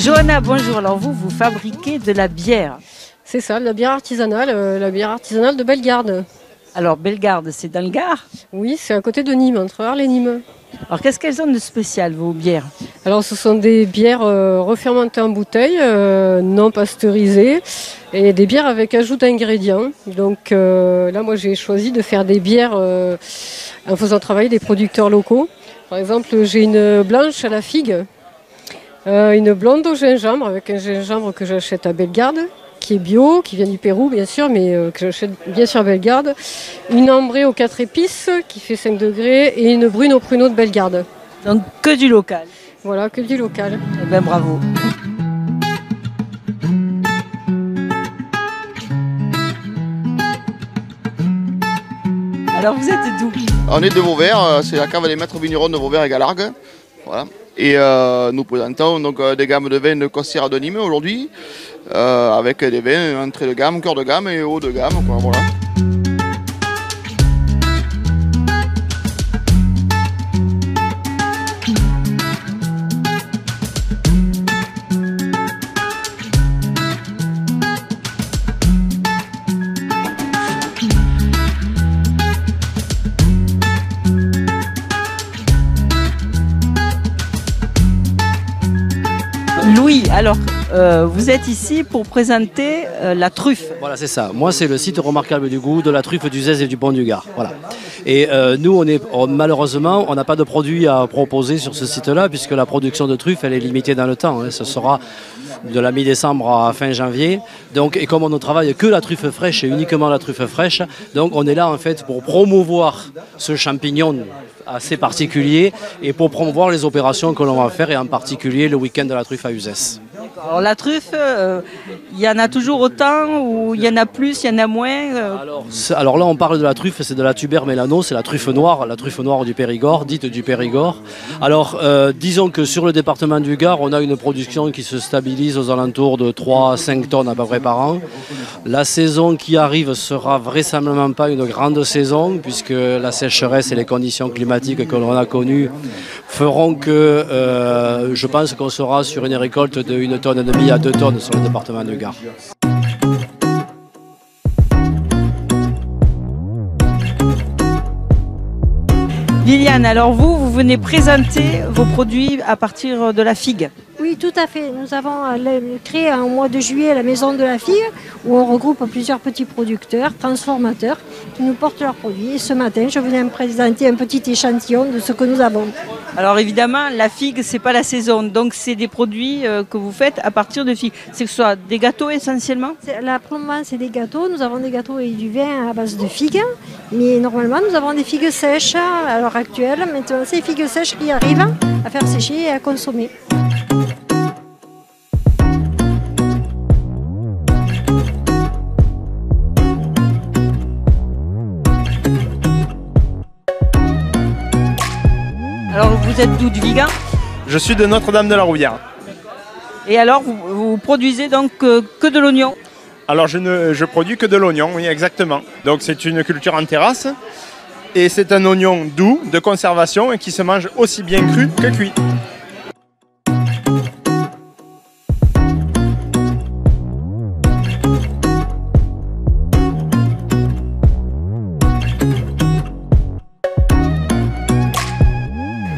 Johanna, bonjour. Alors vous fabriquez de la bière. C'est ça, la bière artisanale de Bellegarde. Alors Bellegarde, c'est dans le Gard? Oui, c'est à côté de Nîmes, entre Arles et Nîmes. Alors qu'est-ce qu'elles ont de spécial, vos bières? Alors ce sont des bières refermentées en bouteille, non pasteurisées, et des bières avec ajout d'ingrédients. Donc là, moi j'ai choisi de faire des bières en faisant travailler des producteurs locaux. Par exemple, j'ai une blanche à la figue, une blonde au gingembre, avec un gingembre que j'achète à Bellegarde, qui est bio, qui vient du Pérou bien sûr, mais que j'achète bien sûr à Bellegarde. Une ambrée aux 4 épices qui fait 5 degrés et une brune au pruneau de Bellegarde. Donc que du local. Voilà, que du local. Eh bien bravo. Alors vous êtes d'où? On est de Vauvert, c'est la cave des maîtres vignerons de Vauvert et Galargues. Voilà. Et nous présentons donc des gammes de vins de Costières de Nîmes aujourd'hui, avec des vins entrée de gamme, cœur de gamme et haut de gamme. Quoi, voilà. Louis, alors vous êtes ici pour présenter la truffe. Voilà, c'est ça. Moi, c'est le site remarquable du goût de la truffe du Zez et du Pont du Gard. Voilà. Et nous, malheureusement, on n'a pas de produits à proposer sur ce site-là, puisque la production de truffes, elle est limitée dans le temps. Hein. Ce sera de la mi-décembre à fin janvier. Donc, et comme on ne travaille que la truffe fraîche et uniquement la truffe fraîche, donc on est là en fait pour promouvoir ce champignon assez particulier et pour promouvoir les opérations que l'on va faire, et en particulier le week-end de la truffe à Uzès. Alors la truffe, il y en a toujours autant, ou il y en a plus, il y en a moins Alors là, on parle de la truffe, c'est de la Tuber Melano, c'est la truffe noire du Périgord, dite du Périgord. Alors, disons que sur le département du Gard, on a une production qui se stabilise aux alentours de 3 à 5 tonnes à peu près par an. La saison qui arrive sera vraisemblablement pas une grande saison, puisque la sécheresse et les conditions climatiques que l'on a connues feront que je pense qu'on sera sur une récolte de 1,5 tonne à 2 tonnes sur le département du Gard. Liliane, alors vous venez présenter vos produits à partir de la figue. Oui, tout à fait. Nous avons créé au mois de juillet la Maison de la Figue, où on regroupe plusieurs petits producteurs, transformateurs, qui nous portent leurs produits. Et ce matin, je venais me présenter un petit échantillon de ce que nous avons. Alors évidemment, la figue, c'est pas la saison, donc c'est des produits que vous faites à partir de figues. C'est que ce soit des gâteaux essentiellement? Là, pour le moment, c'est des gâteaux. Nous avons des gâteaux et du vin à base de figues. Mais normalement, nous avons des figues sèches à l'heure actuelle. Maintenant, c'est les figues sèches qui arrivent à faire sécher et à consommer. Alors vous êtes d'où, du Vigan? Je suis de Notre-Dame-de-la-Rouvière. Et alors vous produisez donc que de l'oignon? Alors je produis que de l'oignon, oui exactement. Donc c'est une culture en terrasse et c'est un oignon doux, de conservation et qui se mange aussi bien cru que cuit.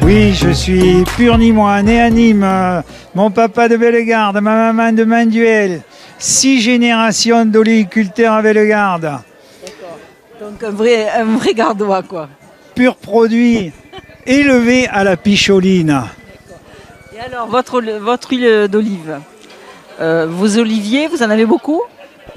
Oui, je suis pur nîmois, né à Nîmes, mon papa de Bellegarde, ma maman de Manduel, 6 générations d'oliviculteurs à Bellegarde. D'accord. Donc un vrai gardois, quoi. Pur produit, élevé à la picholine. Et alors votre huile d'olive, vos oliviers, vous en avez beaucoup?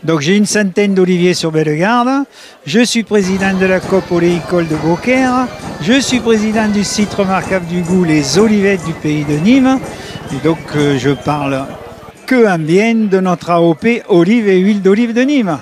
Donc j'ai une centaine d'oliviers sur Bellegarde. Je suis président de la COP oléicole de Beaucaire. Je suis président du site remarquable du goût, les Olivettes du pays de Nîmes. Et donc je parle que en bien de notre AOP olive et huile d'olive de Nîmes.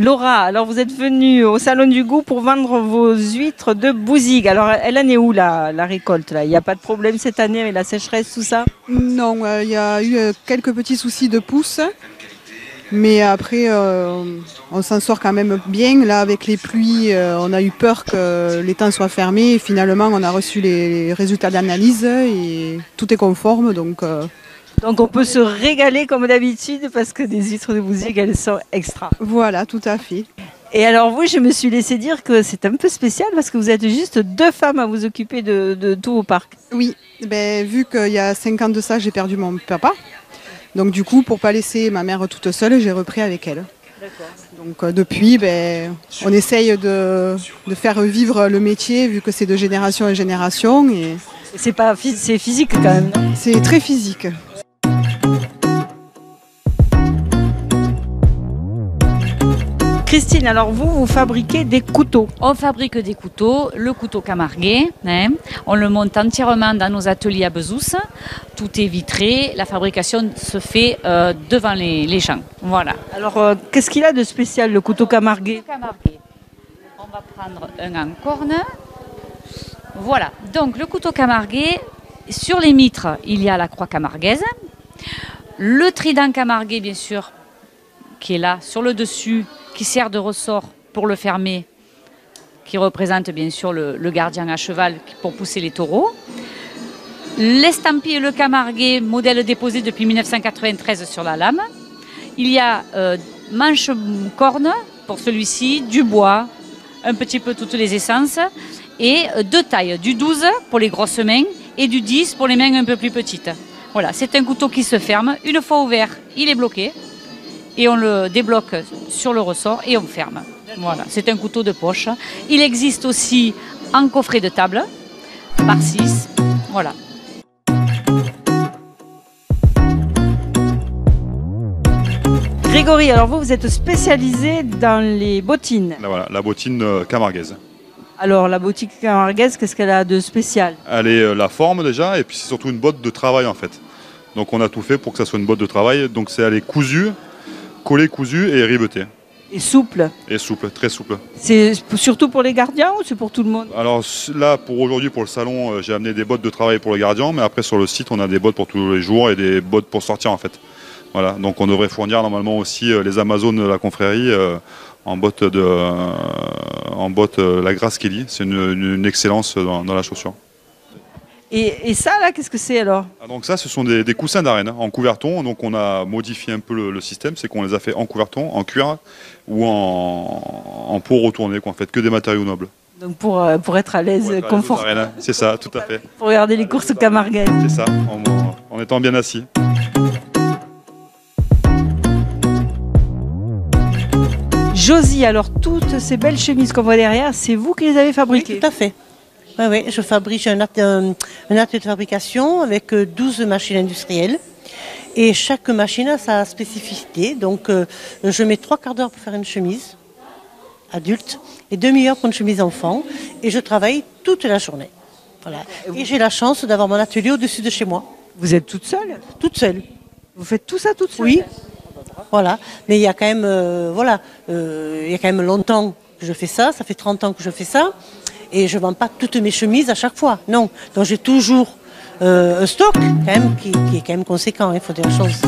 Laura, alors vous êtes venue au Salon du Goût pour vendre vos huîtres de Bouzigues. Alors elle en est où la récolte là? Il n'y a pas de problème cette année avec la sécheresse, tout ça? Non, il y a eu quelques petits soucis de pousse. Mais après, on s'en sort quand même bien. Là, avec les pluies, on a eu peur que les temps soient fermés. Et finalement, on a reçu les résultats d'analyse et tout est conforme. Donc on peut se régaler comme d'habitude parce que des huîtres de Bouzigues, elles sont extra. voilà, tout à fait. Et alors vous, je me suis laissé dire que c'est un peu spécial parce que vous êtes juste 2 femmes à vous occuper de tout au parc. Oui, vu qu'il y a 5 ans de ça, j'ai perdu mon papa. Donc du coup, pour ne pas laisser ma mère toute seule, j'ai repris avec elle. Donc depuis, on essaye de faire vivre le métier vu que c'est de génération en génération. Et c'est physique quand même, non? C'est très physique. Christine, alors vous fabriquez des couteaux. On fabrique des couteaux, le couteau camarguais, on le monte entièrement dans nos ateliers à Bezous, tout est vitré, la fabrication se fait devant les champs. Voilà. Alors qu'est-ce qu'il a de spécial le couteau camarguais? On va prendre un en corne. Voilà, donc le couteau camarguais, sur les mitres, il y a la croix camarguaise, le trident camarguais bien sûr, qui est là sur le dessus, qui sert de ressort pour le fermer, qui représente bien sûr le gardien à cheval pour pousser les taureaux. L'estampille Le Camarguais, modèle déposé depuis 1993 sur la lame. Il y a manche-corne pour celui-ci, du bois, un petit peu toutes les essences, et 2 tailles, du 12 pour les grosses mains et du 10 pour les mains un peu plus petites. Voilà, c'est un couteau qui se ferme. Une fois ouvert, il est bloqué. Et on le débloque sur le ressort et on ferme. Voilà, c'est un couteau de poche. Il existe aussi en coffret de table, par 6. Voilà. Grégory, alors vous êtes spécialisé dans les bottines. Voilà, la bottine camarguaise. Alors la bottine camarguaise, qu'est-ce qu'elle a de spécial? Elle est la forme déjà, et puis c'est surtout une botte de travail en fait. Donc on a tout fait pour que ça soit une botte de travail. Donc elle est cousue, collée, cousue et ribetée. Et souple? Et souple, très souple. C'est surtout pour les gardiens ou c'est pour tout le monde? Alors là, pour aujourd'hui, pour le salon, j'ai amené des bottes de travail pour les gardiens, mais après sur le site, on a des bottes pour tous les jours et des bottes pour sortir en fait. Voilà, donc on devrait fournir normalement aussi les Amazones de la confrérie en bottes la Grasse Kelly. C'est une excellence dans la chaussure. Et ça là, qu'est-ce que c'est alors? Donc ça, ce sont des coussins d'arène en couverton. Donc on a modifié un peu le système, c'est qu'on les a fait en couverton, en cuir ou en peau retournée, en fait que des matériaux nobles. Donc pour être à l'aise, confortable. C'est ça, tout à fait. Pour regarder les courses camarguaises. C'est ça, en étant bien assis. Josie, alors toutes ces belles chemises qu'on voit derrière, c'est vous qui les avez fabriquées? Oui, tout à fait. Oui, je fabrique un atelier de fabrication avec 12 machines industrielles. Et chaque machine a sa spécificité. Donc je mets 3 quarts d'heure pour faire une chemise adulte et 1/2 pour une chemise enfant. Et je travaille toute la journée. Voilà. Et j'ai la chance d'avoir mon atelier au-dessus de chez moi. Vous êtes toute seule? Toute seule. Vous faites tout ça toute seule? Oui. Voilà. Mais il y a quand même, il y a quand même longtemps que je fais ça. Ça fait 30 ans que je fais ça. Et je ne vends pas toutes mes chemises à chaque fois. Non. Donc j'ai toujours un stock quand même, qui est quand même conséquent. Il faut dire la chose.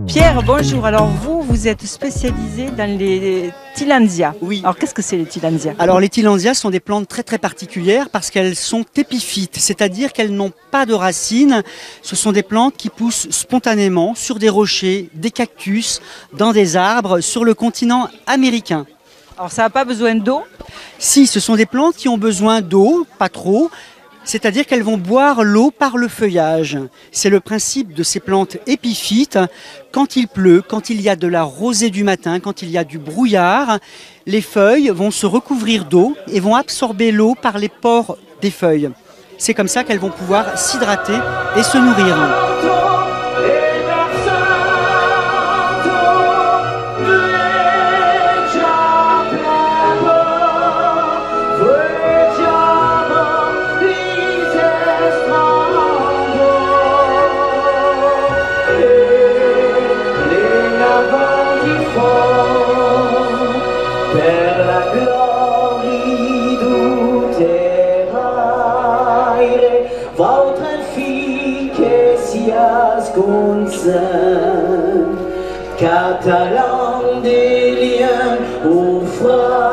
Pierre, bonjour. Alors vous êtes spécialisé dans les tillandsias. Oui. Alors qu'est-ce que c'est les tillandsias? Alors les tillandsias sont des plantes très très particulières parce qu'elles sont épiphytes, c'est-à-dire qu'elles n'ont pas de racines. Ce sont des plantes qui poussent spontanément sur des rochers, des cactus, dans des arbres sur le continent américain. Alors ça n'a pas besoin d'eau? Si, ce sont des plantes qui ont besoin d'eau, pas trop. C'est-à-dire qu'elles vont boire l'eau par le feuillage. C'est le principe de ces plantes épiphytes. Quand il pleut, quand il y a de la rosée du matin, quand il y a du brouillard, les feuilles vont se recouvrir d'eau et vont absorber l'eau par les pores des feuilles. C'est comme ça qu'elles vont pouvoir s'hydrater et se nourrir. ascunzen, catalan des liens au fraire.